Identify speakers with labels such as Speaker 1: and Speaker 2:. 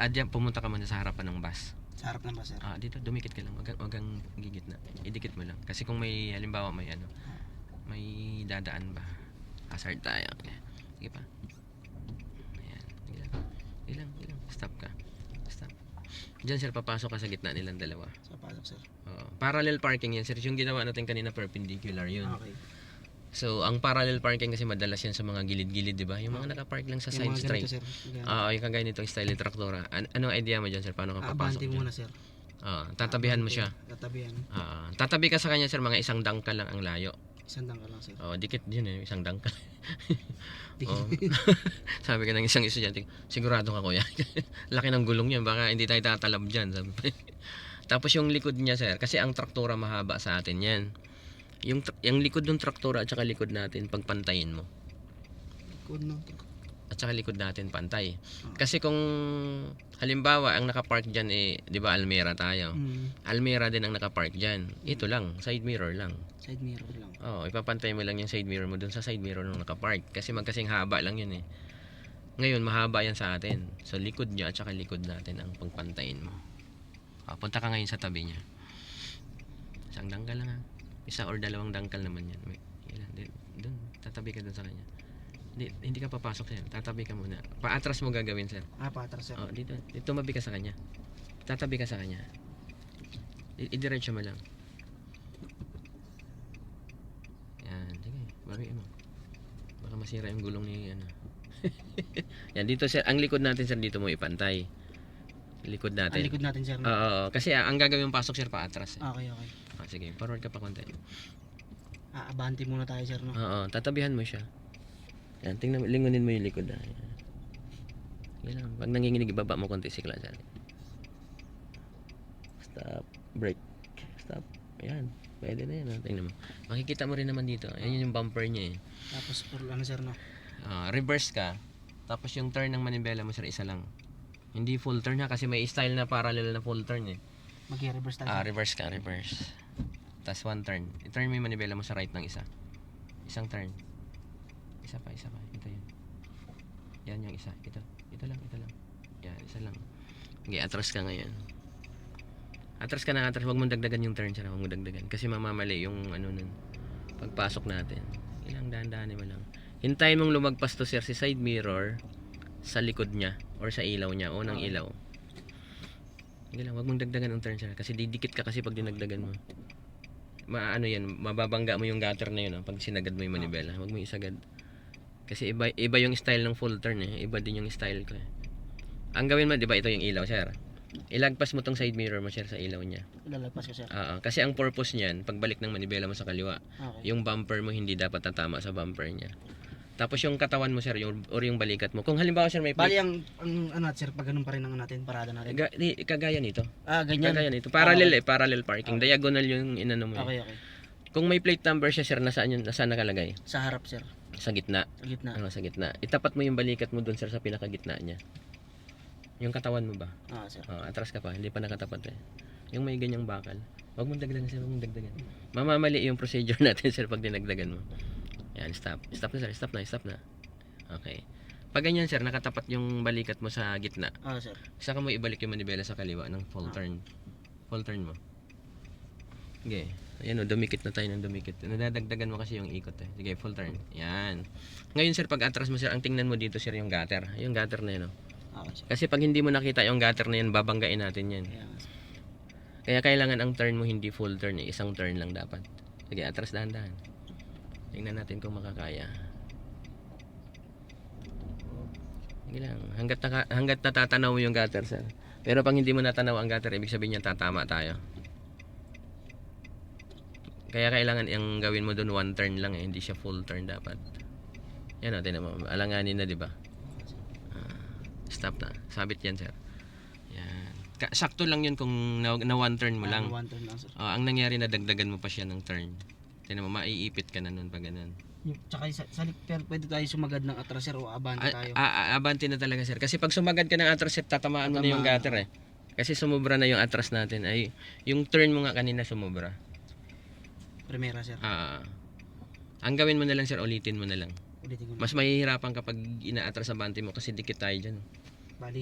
Speaker 1: Diyan, pumunta ka muna sa harapan ng bus.
Speaker 2: Sa harap ng bus, sir.
Speaker 1: Dito, dumikit ka lang. Wag kang gigit na. Idikit mo lang. Kasi kung may, halimbawa, may dadaan ba? Hazard tayo. Sige pa. Ayan. Sige lang. Stop ka. Stop. Diyan, sir, papasok ka sa gitna nilang dalawa.
Speaker 2: Sa pasok, sir.
Speaker 1: Parallel parking yan, sir. Yung ginawa natin kanina, perpendicular yun.
Speaker 2: Okay.
Speaker 1: So, ang parallel parking kasi madalas yan sa mga gilid-gilid, di ba? Yung mga nakapark lang sa side
Speaker 2: Yung mga
Speaker 1: straight.
Speaker 2: ganito, sir.
Speaker 1: Yung kagaya nitong style ni Traktora. Anong idea mo dyan, sir? Paano ka papasok
Speaker 2: Abante
Speaker 1: dyan?
Speaker 2: muna, sir.
Speaker 1: Tatabihan mo siya.
Speaker 2: Tatabihan.
Speaker 1: Tatabi ka sa kanya, sir. Mga isang dangkal lang ang layo.
Speaker 2: Isang dangkal lang, sir.
Speaker 1: Dikit yun eh. Isang dangkal.
Speaker 2: Dikit.
Speaker 1: Sabi ka ng isang estudyante, sigurado ka, kuya. Laki ng gulong yan. Baka hindi tayo tatalab dyan. Sabi pa. Tapos yung likod niya, sir. Kasi ang Traktora mahaba sa atin yan. Yung likod ng Traktora at saka likod natin, pagpantayin mo.
Speaker 2: Likod ng
Speaker 1: At saka likod natin pantay. Kasi kung halimbawa ang nakapark dyan di ba Almera tayo. Almera din ang nakapark dyan. Ito lang, side mirror lang.
Speaker 2: Side mirror lang.
Speaker 1: Ipapantay mo lang yung side mirror mo dun sa side mirror ng nakapark. Kasi magkasing haba lang yun eh. Ngayon, mahaba yan sa atin. So, likod niya at saka likod natin ang pagpantayin mo. Punta ka ngayon sa tabi niya. Isang dangkal lang ha. Isa or dalawang dangkal naman yan. Doon, tatabi ka dun sa kanya. Hindi ka papasok sir. Tatabi ka muna. Paatras mo gagawin sir.
Speaker 2: Paatras sir.
Speaker 1: Dito tumabi ka sa kanya. Tatabi ka sa kanya. Idiretso mo lang. Yan, sige. Bawiin mo. Baka masira yung gulong ni Yan dito sir, ang likod natin sir dito mo ipantay. Likod natin.
Speaker 2: Ang likod natin sir.
Speaker 1: Kasi ang gagawin pasok sir paatras.
Speaker 2: Okay.
Speaker 1: Sige, forward ka pa konti.
Speaker 2: Abante muna tayo sir no.
Speaker 1: Tatabihan mo siya. Yan, tingnan, lingunin mo yung likod. Yan lang. Pag nanginginig, ibaba mo konti si klasa. Stop. Break. Stop. Ayan. Pwede na yan. Tingnan mo. Makikita mo rin naman dito. Ayan yung bumper niya eh.
Speaker 2: Tapos sir no.
Speaker 1: Reverse ka. Tapos yung turn ng manibela mo sir, isa lang. Hindi full turn ha. Kasi may style na parallel na full turn eh.
Speaker 2: Mag-reverse tayo.
Speaker 1: Reverse ka. Reverse. Tapos one turn. I-turn mo yung manibela mo sa right ng isa. Isang turn. Isa pa. Ito yun. Yan yung isa. Ito lang. Yan, isa lang. Okay, atras ka ngayon. Atras ka na atras. Huwag mong dagdagan yung turn siya. Huwag mong dagdagan. Kasi mamamali yung nun. Pagpasok natin. Ilang dahan-dahanin mo lang. Hintayin mong lumagpas to sir si side mirror sa likod niya or sa ilaw niya. O ng ilaw. Hindi lang. Huwag mong dagdagan ang turn siya. Kasi didikit ka kasi pag dinagdagan mo. Mababangga mo yung gutter na yun. Pag sinagad mo yung manibela. Huwag mo isagad. Kasi iba yung style ng full turn eh. Iba din yung style ko eh. Ang gawin mo, di ba ito yung ilaw, sir? Ilagpas mo tong side mirror mo, sir, sa ilaw niya.
Speaker 2: Ilalagpas ko, sir.
Speaker 1: Kasi ang purpose niyan, pagbalik ng manibela mo sa kaliwa, yung bumper mo hindi dapat tatama sa bumper niya. Tapos yung katawan mo, sir, or yung balikat mo. Kung halimbawa, sir, may
Speaker 2: bali ang sir, pag ganun pa rin ang natin, parada natin.
Speaker 1: Kagaya nito.
Speaker 2: Ganyan.
Speaker 1: Kagaya nito. Parallel parking. Diagonal yung inano mo.
Speaker 2: Okay.
Speaker 1: Kung may plate number siya, sir, nasaan nakalagay?
Speaker 2: Sa harap, sir.
Speaker 1: Sa gitna. Sa gitna. Itapat mo yung balikat mo dun sir sa pinakagitna niya. Yung katawan mo ba?
Speaker 2: Sir.
Speaker 1: Atras ka pa, hindi pa nakatapat eh. Yung may ganyang bakal. Huwag mong dagdagan sir, huwag mong dagdagan. Mamamali yung procedure natin sir pag dinagdagan mo. Yan, stop. Stop na sir, stop na. Okay. Pag ganyan sir, nakatapat yung balikat mo sa gitna.
Speaker 2: Sir.
Speaker 1: Saka mo ibalik yung manibela sa kaliwa ng full turn. Full turn mo. Okay. Ayan dumikit na tayo ng dumikit. Nadadagdagan mo kasi yung ikot eh. Sige, full turn. Yan. Ngayon sir, pag atras mo sir, ang tingnan mo dito sir yung gutter. Yung gutter na yun Kasi pag hindi mo nakita yung gutter na yan, babanggain natin yan. Kaya kailangan ang turn mo hindi full turn eh. Isang turn lang dapat. Sige, atras dahan-dahan. Tingnan natin kung makakaya. Sige lang. Hanggat natatanaw mo yung gutter sir. Pero pag hindi mo natanaw ang gutter, ibig sabihin niya tatama tayo. Kaya kailangan yung gawin mo doon one turn lang eh, hindi siya full turn dapat. Yan tinan mo, alanganin na 'di ba? Stop na. Sabit yan, sir. Yan. Sakto lang 'yun kung na one turn mo lang.
Speaker 2: One turn lang, sir.
Speaker 1: Ang nangyari na dagdagan mo pa siya ng turn. Tinan mo, maiipit ka na noon pag ganun.
Speaker 2: Tsaka pero pwede tayo sumagad ng atras sir o abante tayo.
Speaker 1: Abante na talaga, sir. Kasi pag sumagad ka ng atras, tatamaan mo na yung gutter eh. Kasi sumobra na yung atras natin. Ay, yung turn mo nga kanina sumobra.
Speaker 2: Primera, sir.
Speaker 1: Ang gawin mo na lang sir, ulitin mo na lang.
Speaker 2: Ulitin ko na.
Speaker 1: Mas mahihirapan kapag inaatras sa bante mo kasi dikit tayo dyan.
Speaker 2: Bali